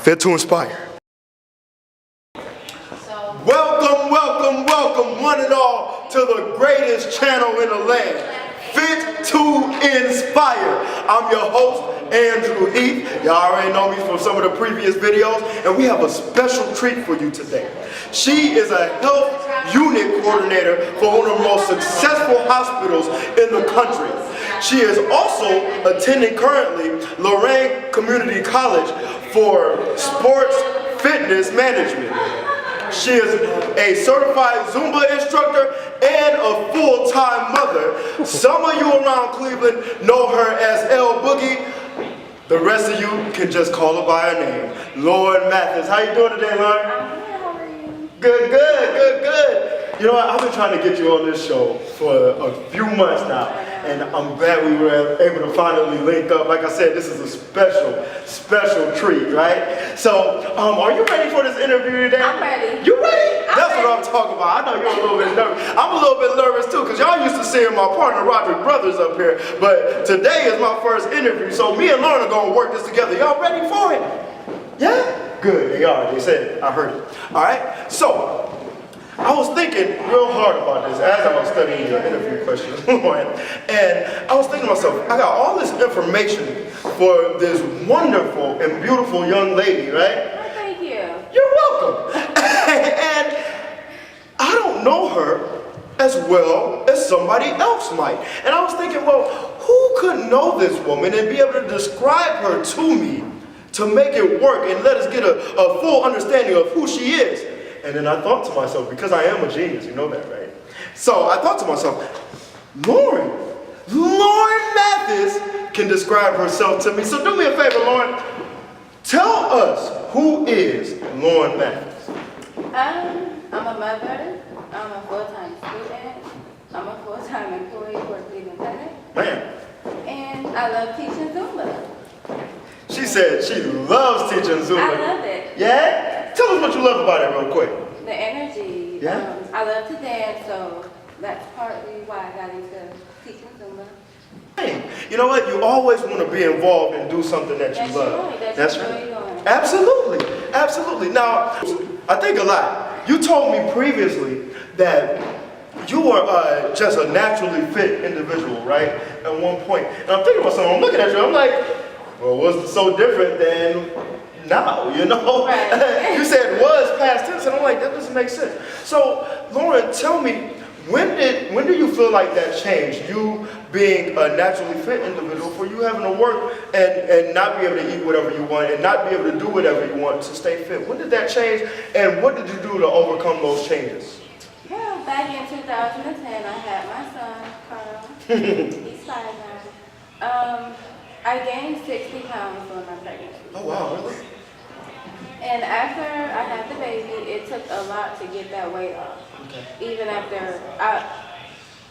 Fit to inspire. Welcome, welcome, welcome, one and all, to the greatest channel in the land, Fit to Inspire. I'm your host, Andrew Heath. Y'all already know me from some of the previous videos, and we have a special treat for you today. She is a health unit coordinator for one of the most successful hospitals in the country. She is also attending currently Lorraine Community College for sports fitness management. She is a certified Zumba instructor and a full-time mother. Some of you around Cleveland know her as L Boogie. The rest of you can just call her by her name, Lauren Mathis. How you doing today, Lauren? I'm good. How are you? Good, good, good, good. You know what? I've been trying to get you on this show for a few months now, and I'm glad we were able to finally link up. Like I said, this is a special treat, right? So, are you ready for this interview today? I'm ready. You ready? That's ready. what I'm talking about. I know you're a little bit nervous. I'm a little bit nervous too, because y'all used to seeing my partner Roderick Brothers up here, but today is my first interview, so me and Lauren are going to work this together. Y'all ready for it? Yeah? Good, they are. They said it. I heard it. All right? So, I was thinking real hard about this as I was studying your interview questions, Lauren, and I was thinking to myself, I got all this information for this wonderful and beautiful young lady, right? Oh, thank you. You're welcome. And I don't know her as well as somebody else might. And I was thinking, well, who could know this woman and be able to describe her to me to make it work and let us get a full understanding of who she is? And then I thought to myself, because I am a genius, you know that, right? So I thought to myself, Lauren Mathis can describe herself to me. So do me a favor, Lauren. Tell us, who is Lauren Mathis? I'm a mother. I'm a full-time student. I'm a full-time employee for Cleveland Clinic. Man. And I love teaching Zumba. She said she loves teaching Zumba. I love it. Yeah? Tell us what you love about it real quick. The energy. Yeah? I love to dance, so that's partly why I got into teaching Zumba. Hey, you know what? You always want to be involved and do something that you love. That's right. Absolutely. Absolutely. Now, I think a lot. You told me previously that you were just a naturally fit individual, right? At one point. And I'm thinking about something. I'm looking at you. I'm like, well, what's so different than now, you know? Right. You said was past tense, and I'm like, that doesn't make sense. So, Lauren, tell me, when do you feel like that changed? You being a naturally fit individual, for you having to work and not be able to eat whatever you want and not be able to do whatever you want to stay fit. When did that change, and what did you do to overcome those changes? Well, back in 2010, I had my son, Carl. He's 5 now. I gained 60 pounds during my pregnancy. Oh, wow, really? And after I had the baby, it took a lot to get that weight off. Okay. Even after,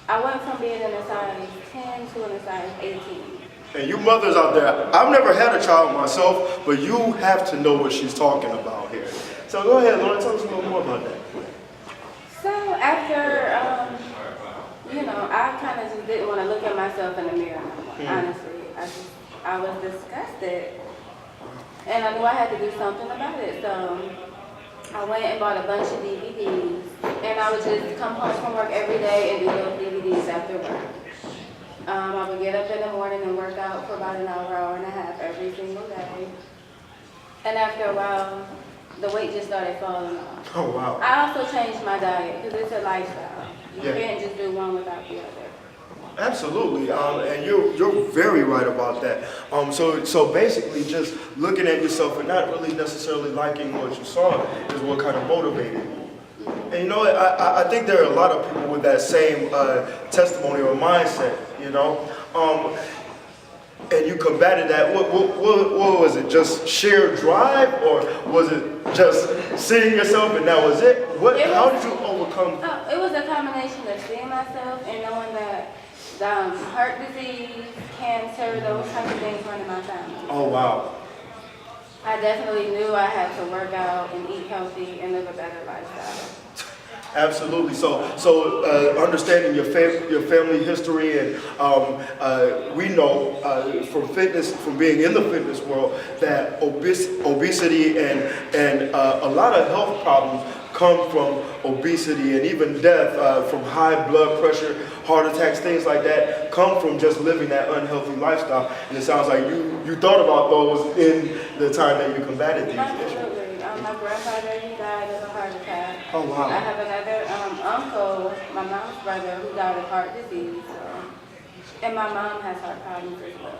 I went from being in a size 10 to in a size 18. And you mothers out there, I've never had a child myself, but you have to know what she's talking about here. So go ahead, Lauren, tell us a little more about that. So after, I kind of just didn't want to look at myself in the mirror anymore, honestly. I was disgusted. And I knew I had to do something about it. So I went and bought a bunch of DVDs. And I would just come home from work every day and do those DVDs after work. I would get up in the morning and work out for about an hour and a half every single day. And after a while, the weight just started falling off. Oh, wow. I also changed my diet because it's a lifestyle. You Yeah. can't just do one without the other. Absolutely, and you're very right about that. So basically, just looking at yourself and not really necessarily liking what you saw is what kind of motivated you. And you know, I think there are a lot of people with that same testimony or mindset. You know, and you combated that. What was it? Just sheer drive, or was it just seeing yourself and that was it? How did you overcome? It was a combination of seeing myself and knowing that heart disease, cancer, those types of things run in my family. Oh, wow. I definitely knew I had to work out and eat healthy and live a better lifestyle. Absolutely. So understanding your family history, and we know from fitness, from being in the fitness world, that obesity and a lot of health problems come from obesity, and even death from high blood pressure, heart attacks, things like that, come from just living that unhealthy lifestyle. And it sounds like you thought about those in the time that you combated these issues. Absolutely. My grandfather, he died of a heart attack. Oh, wow. I have another uncle, my mom's brother, who died of heart disease. So. And my mom has heart problems as well.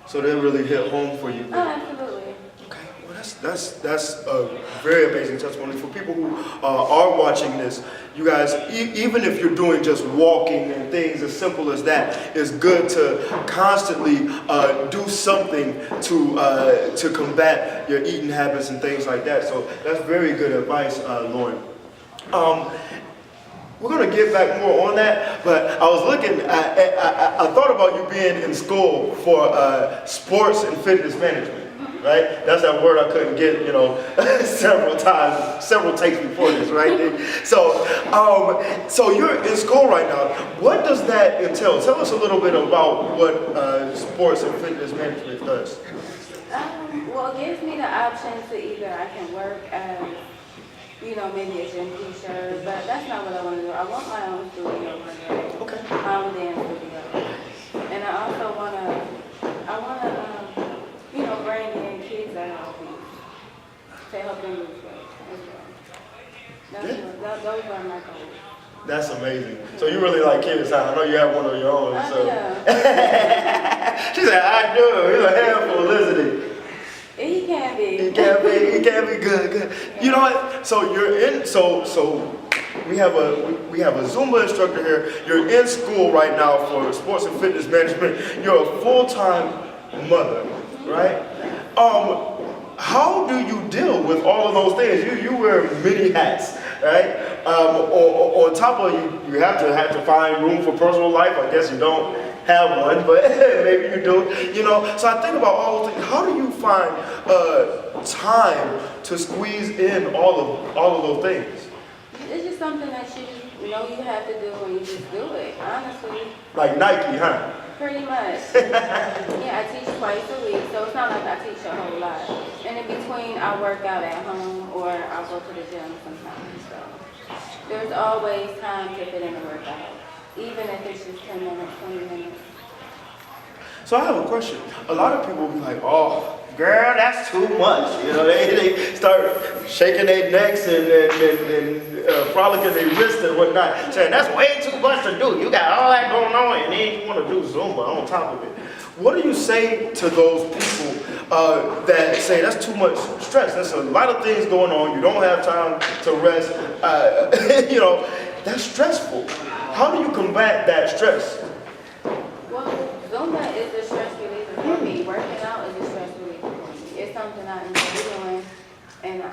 So that really hit home for you. Oh, absolutely. Okay, well that's a very amazing testimony for people who are watching this. You guys, even if you're doing just walking and things as simple as that, it's good to constantly do something to combat your eating habits and things like that. So that's very good advice, Lauren. We're going to get back more on that, but I was looking, I thought about you being in school for sports and fitness management, right? That's that word I couldn't get, several times, several takes before this, right? So you're in school right now. What does that entail? Tell us a little bit about what sports and fitness management does. Well, it gives me the option to either I can work as maybe a gym teacher, but that's not what I want to do. I want my own studio one day. Okay. My own dance studio. And I also want to, bring in kids that are obese to help them lose weight as well. Those are my goals. That's amazing. So you really like kids, huh? I know you have one of your own. So. Yeah. She said, I do. He's a handful, isn't he? He can be. He can be good. You know what? So you're in. So we have a Zumba instructor here. You're in school right now for sports and fitness management. You're a full-time mother, right? How do you deal with all of those things? You wear many hats, right? On top of you have to find room for personal life. I guess you don't have one, but maybe you do. So I think about all those things. How do you find time to squeeze in all of those things? It's just something that you know you have to do, and you just do it. Honestly. Like Nike, huh? Pretty much. Yeah, I teach twice a week, so it's not like I teach a whole lot. And in between, I work out at home or I'll go to the gym sometimes. So there's always time to fit in a workout, even if it's just 10 minutes, 20 minutes. So I have a question. A lot of people will be like, oh, girl, that's too much. They start shaking their necks and frolicking their wrists and whatnot, saying that's way too much to do. You got all that going on, and then you want to do Zumba on top of it. What do you say to those people that say that's too much stress? There's a lot of things going on. You don't have time to rest. That's stressful. How do you combat that stress? Well, Zumba is a stress reliever for me. Working out is a stress reliever for me. It's something I enjoy doing, and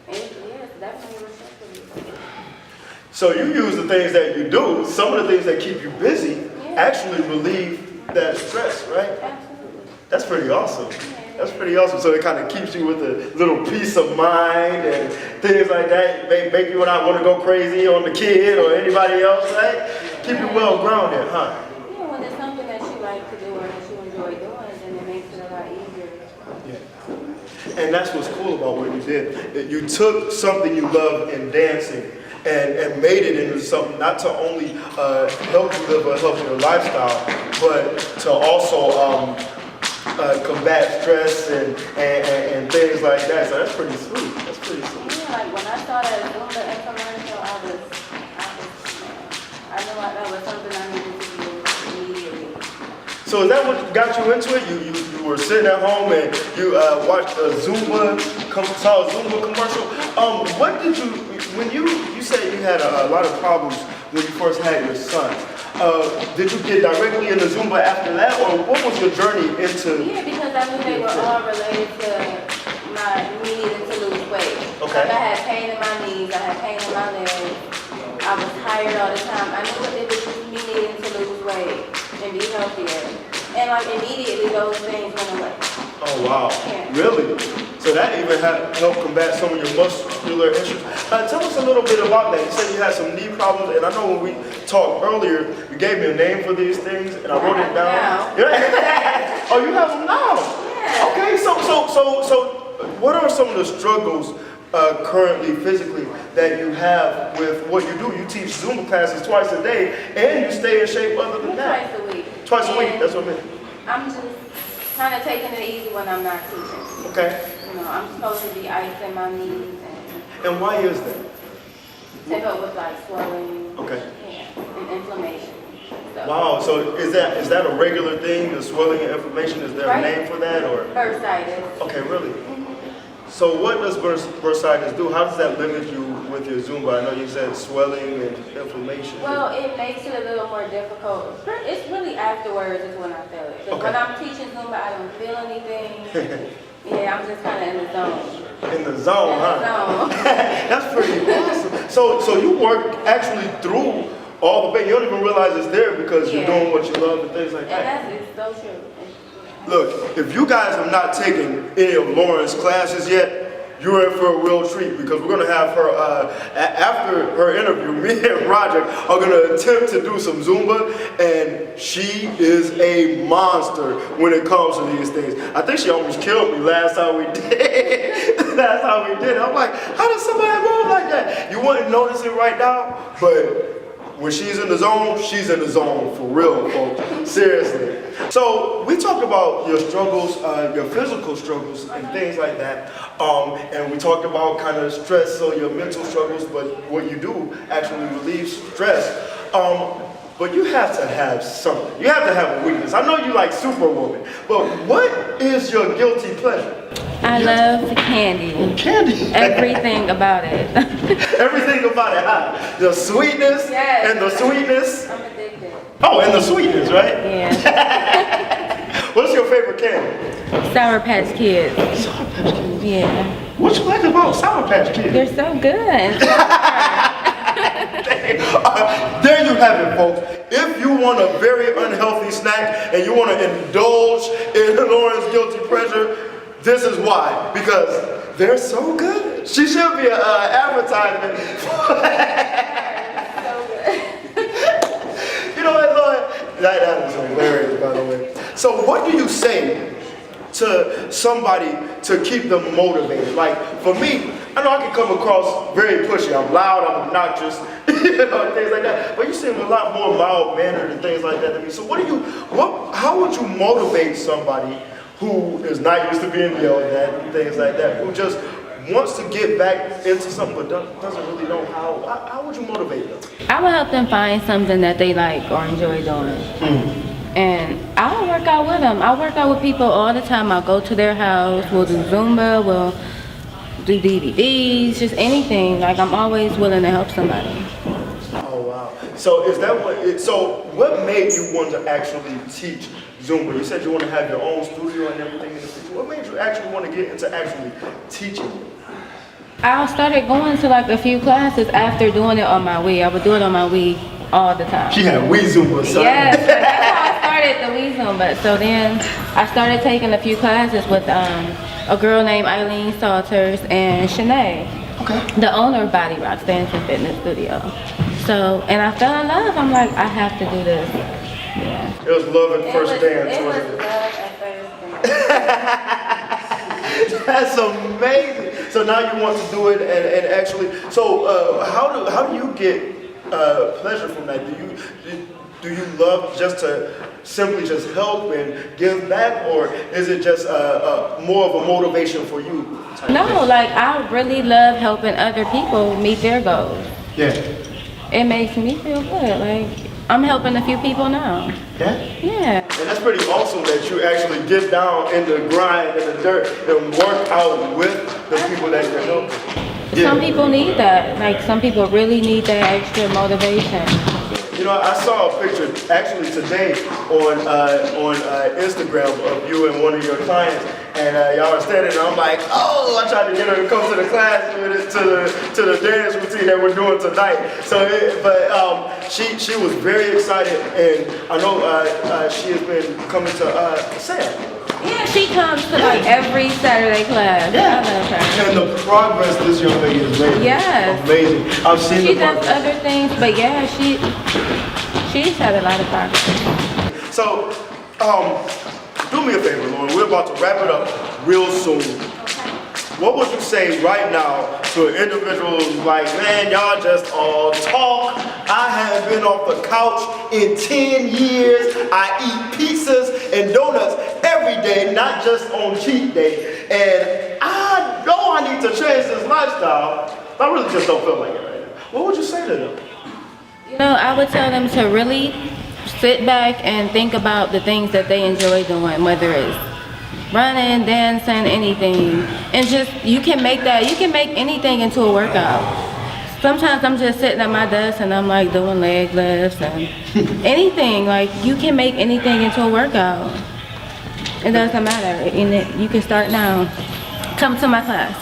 it's definitely a stress reliever. So you use the things that you do, some of the things that keep you busy, actually relieve that stress, right? Absolutely. That's pretty awesome. That's pretty awesome. So it kind of keeps you with a little peace of mind and things like that. Make you not want to go crazy on the kid or anybody else, right? Keep you well grounded, huh? Yeah, when it's something that you like to do or that you enjoy doing, then it makes it a lot easier. Yeah. And that's what's cool about what you did. You took something you love in dancing and made it into something not to only help you live a healthier lifestyle, but to also combat stress and things like that. So that's pretty sweet. That's pretty sweet. Yeah, like when I started doing the infomercial, I knew that was something I needed to do immediately. So is that what got you into it? You were sitting at home and you watched a saw a Zumba commercial. What did when you said you had a lot of problems when you first had your son? Did you get directly into Zumba after that, or what was your journey into? Yeah, because I knew they were all related to me needing to lose weight. Okay. Like I had pain in my knees, I had pain in my legs. I was tired all the time. I knew what it was, me needing to lose weight and be healthier. And like immediately those things went away. Oh wow, Yeah. really? So that even helped combat some of your muscular issues. Tell us a little bit about that. You said you had some knee problems, and I know when we talked earlier, you gave me a name for these things, and I wrote it down. Yeah. Oh, you have them now? Yeah. Okay, so what are some of the struggles currently physically that you have with what you do? You teach Zumba classes twice a day, and you stay in shape other than that. Twice a week. Twice a week, that's what I mean. I'm just kind of taking it easy when I'm not teaching. Okay. You know, I'm supposed to be icing my knees And why is that? to help with like swelling. Okay. Yeah, and inflammation. So, Wow, so is that a regular thing, the swelling and inflammation? Is there a name for that, or? bursitis. Okay, really? So what does bursitis do? How does that limit you with your Zumba? I know you said swelling and inflammation. Well, it makes it a little more difficult. It's really afterwards is when I feel it. Because when I'm teaching Zumba, I don't feel anything. Yeah, I'm just kind of in the zone. In the zone, huh? That's pretty awesome. So you work actually through all the pain. You don't even realize it's there because you're doing what you love and things like that. And it's so true. Look, if you guys have not taken any of Lauren's classes yet, you're in for a real treat because we're going to have her, after her interview, me and Roger are going to attempt to do some Zumba, and she is a monster when it comes to these things. I think she almost killed me last time we did. I'm like, how does somebody move like that? You wouldn't notice it right now, but when she's in the zone for real, folks. Seriously. So we talked about your struggles, your physical struggles and things like that. And we talked about kind of stress, so your mental struggles, but what you do actually relieves stress. But you have to have something. You have to have a weakness. I know you like Superwoman, but what is your guilty pleasure? I love candy. Candy? Everything about it. Everything about it, huh? The sweetness and the sweetness. I'm addicted. Oh, and the sweetness, right? Yeah. What's your favorite candy? Sour Patch Kids. Sour Patch Kids? Yeah. What you like about Sour Patch Kids? They're so good. There you have it, folks. If you want a very unhealthy snack and you want to indulge in Lauren's guilty pleasure, this is why. Because they're so good. She should be an advertisement. So good. You know what, Lauren? That is hilarious, by the way. So what do you say to somebody to keep them motivated? Like, for me, I know I can come across very pushy. I'm loud, I'm obnoxious, you know, things like that. But you seem a lot more mild-mannered and things like that to me. So how would you motivate somebody who is not used to being yelled at and things like that, who just wants to get back into something but doesn't really know how? How would you motivate them? I would help them find something that they like or enjoy doing. And I'll work out with them. I work out with people all the time. I'll go to their house, we'll do Zumba, we'll do DVDs, just anything. Like, I'm always willing to help somebody. Oh wow. So is that what made you want to actually teach Zumba? You said you want to have your own studio and everything in the future. What made you actually want to get into actually teaching? I started going to like a few classes after doing it on my Wii. I would do it on my Wii all the time. She had Wii Zumba, son. Yes, that's how I started the Wii Zumba. So then I started taking a few classes with a girl named Eileen Salters and Shanae, the owner of Body Rocks Dance and Fitness Studio. So, and I fell in love. I'm like, I have to do this. Yeah. It was love at first dance. It was wasn't it? love at first dance. That's amazing. So now you want to do it and actually. So how do you get pleasure from that? Do you love just to simply just help and give back, or is it just more of a motivation for you? No, like I really love helping other people meet their goals. Yeah. It makes me feel good. Like I'm helping a few people now. Yeah? Yeah. And that's pretty awesome that you actually get down in the grind, in the dirt, and work out with the people that you're helping. Some people need that. Like some people really need that extra motivation. You know, I saw a picture actually today on Instagram of you and one of your clients, And y'all were standing there. I'm like, oh, I tried to get her to come to the class with it, to the dance routine that we're doing tonight. So, she was very excited, and I know she has been coming to Sam. Yeah, she comes to like every Saturday class. Yeah. I love her. And the progress this young lady is making. Yes. Amazing. I've seen She the does progress. other things, but yeah, she's had a lot of progress. So, do me a favor, Lauren. We're about to wrap it up real soon. What would you say right now to an individual who's like, man, y'all just all talk. I haven't been off the couch in 10 years. I eat pizzas and donuts every day, not just on cheat day. And I know I need to change this lifestyle. I really just don't feel like it right now. What would you say to them? You know, I would tell them to really sit back and think about the things that they enjoy doing, whether it's running, dancing, anything. And just, you can make anything into a workout. Sometimes I'm just sitting at my desk and I'm like doing leg lifts and anything. Like, you can make anything into a workout. It doesn't matter. You can start now. Come to my class.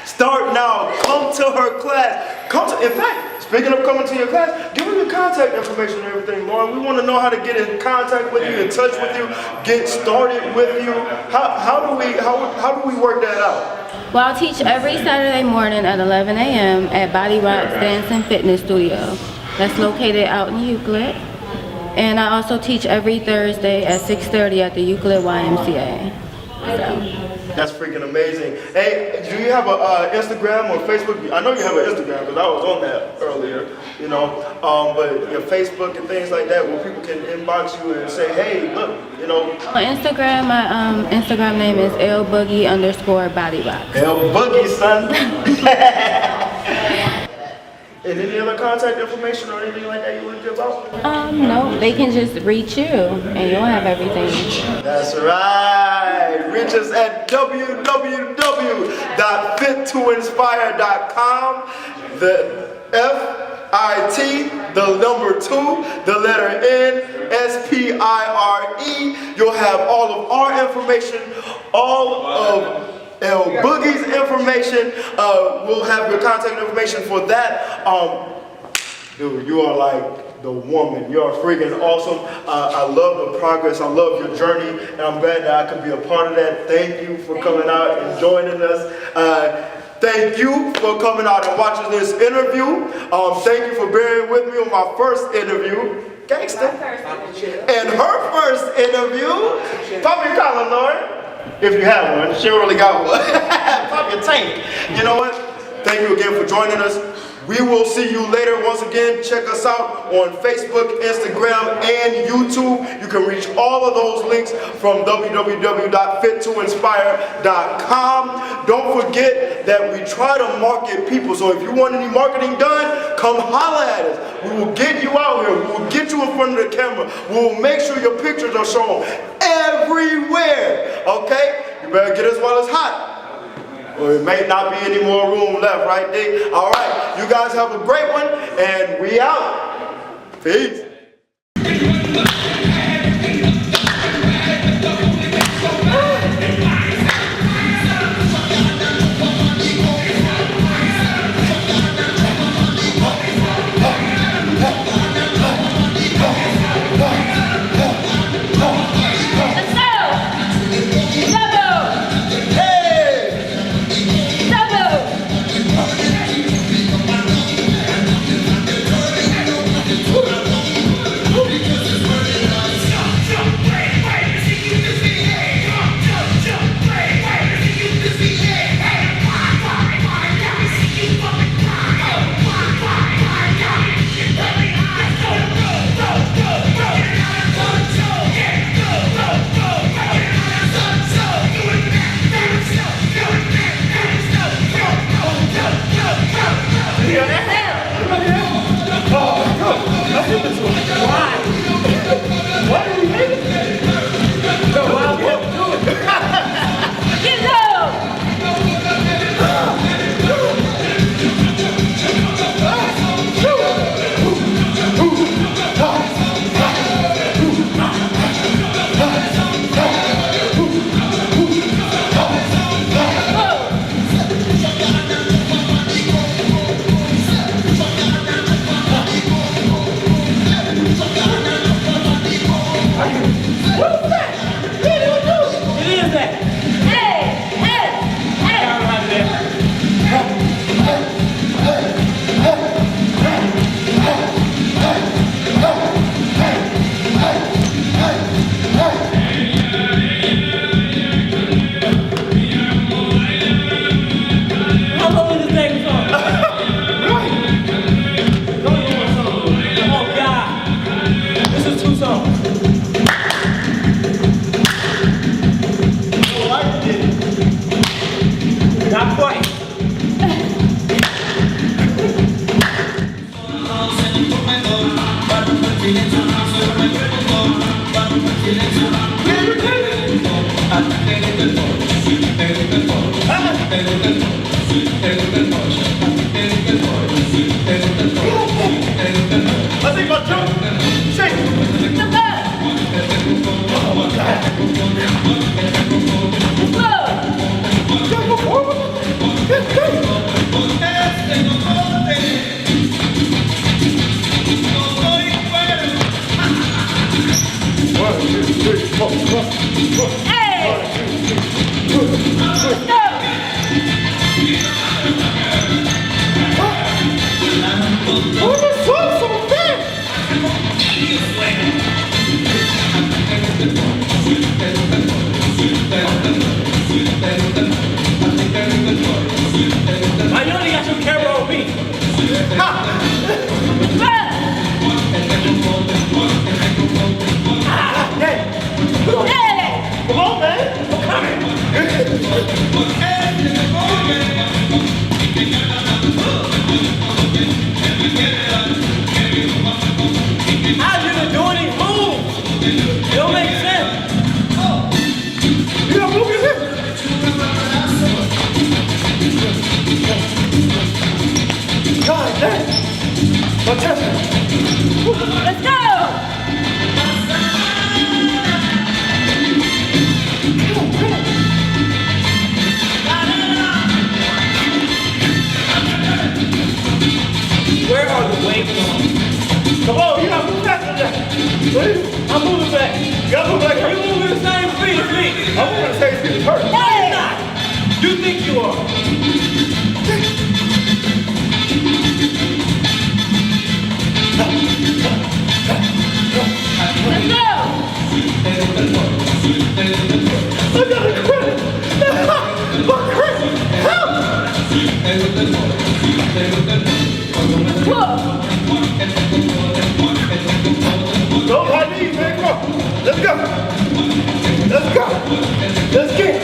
Start now. Come to her class. In fact, speaking of coming to your class, give her your contact information and everything, Lauren. We want to know how to get in contact with you, in touch with you, get started with you. How do we work that out? Well, I'll teach every Saturday morning at 11 a.m. at Body Rocks Dance and Fitness Studio. That's located out in Euclid. And I also teach every Thursday at 6:30 at the Euclid YMCA. So. That's freaking amazing. Hey, do you have an Instagram or Facebook? I know you have an Instagram because I was on that earlier, you know. But your Facebook and things like that, where people can inbox you and say, hey, look, you know. On Instagram, my Instagram name is lboogie_bodyrocks. L-Boogie, son. And any other contact information or anything like that you want to give out? No, they can just reach you and you'll have everything. That's right. Reach us at www.fit2inspire.com. The FIT, the number 2, the letter N, SPIRE. You'll have all of our information, all of L Boogie's information. We'll have your contact information for that. Dude, you are like the woman. You are freaking awesome. I love the progress. I love your journey, and I'm glad that I could be a part of that. Thank you for coming out and joining us. Thank you for coming out and watching this interview. Thank you for bearing with me on my first interview. Gangsta. And her first interview. Pop your collar, Lauren. If you have one, she already got one. Pop your tank. You know what? Thank you again for joining us. We will see you later. Once again, check us out on Facebook, Instagram, and YouTube. You can reach all of those links from www.fit2inspire.com. Don't forget that we try to market people. So if you want any marketing done, come holler at us. We will get you out here. We will get you in front of the camera. We will make sure your pictures are shown everywhere. Okay? You better get us while it's hot. Or it may not be any more room left, right there. All right, you guys have a great one, and we out. Peace. What's that? What you do? It is that. Hey, hey, hey. Down right there. How long is this thing for? Oh God. This is 2 songs. Not quite. I think my jump. Shake. I know they got some camera on me. Come on, man. I'm coming. How you been doing these moves? It don't make sense. You gotta move your hips. God damn. My chest. Let's go. Where are the weights? Come on, you gotta move faster than that. Please. I'm moving back. You gotta move like You her. moving the same speed as me. I'm gonna say it's hurt. No, you're not. You think you are. Let's go. I gotta quit. My credit. Help. Go on my knees, man. Come on. Let's go. Let's go. Let's get it.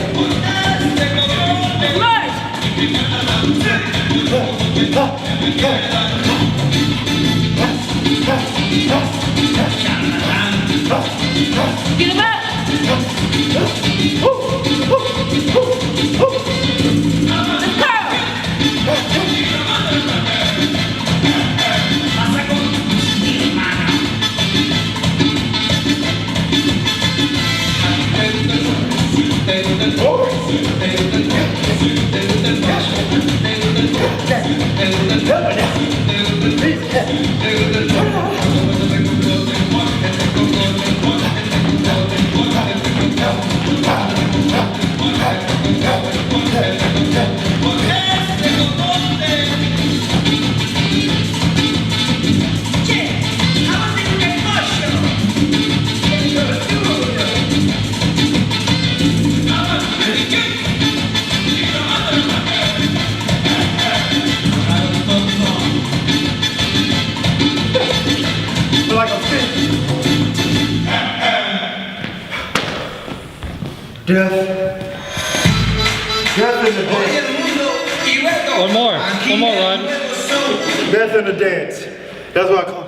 Get him up. Like a fish. Death. Death in the dance. One more, Rod. Death in the dance. That's what I call it.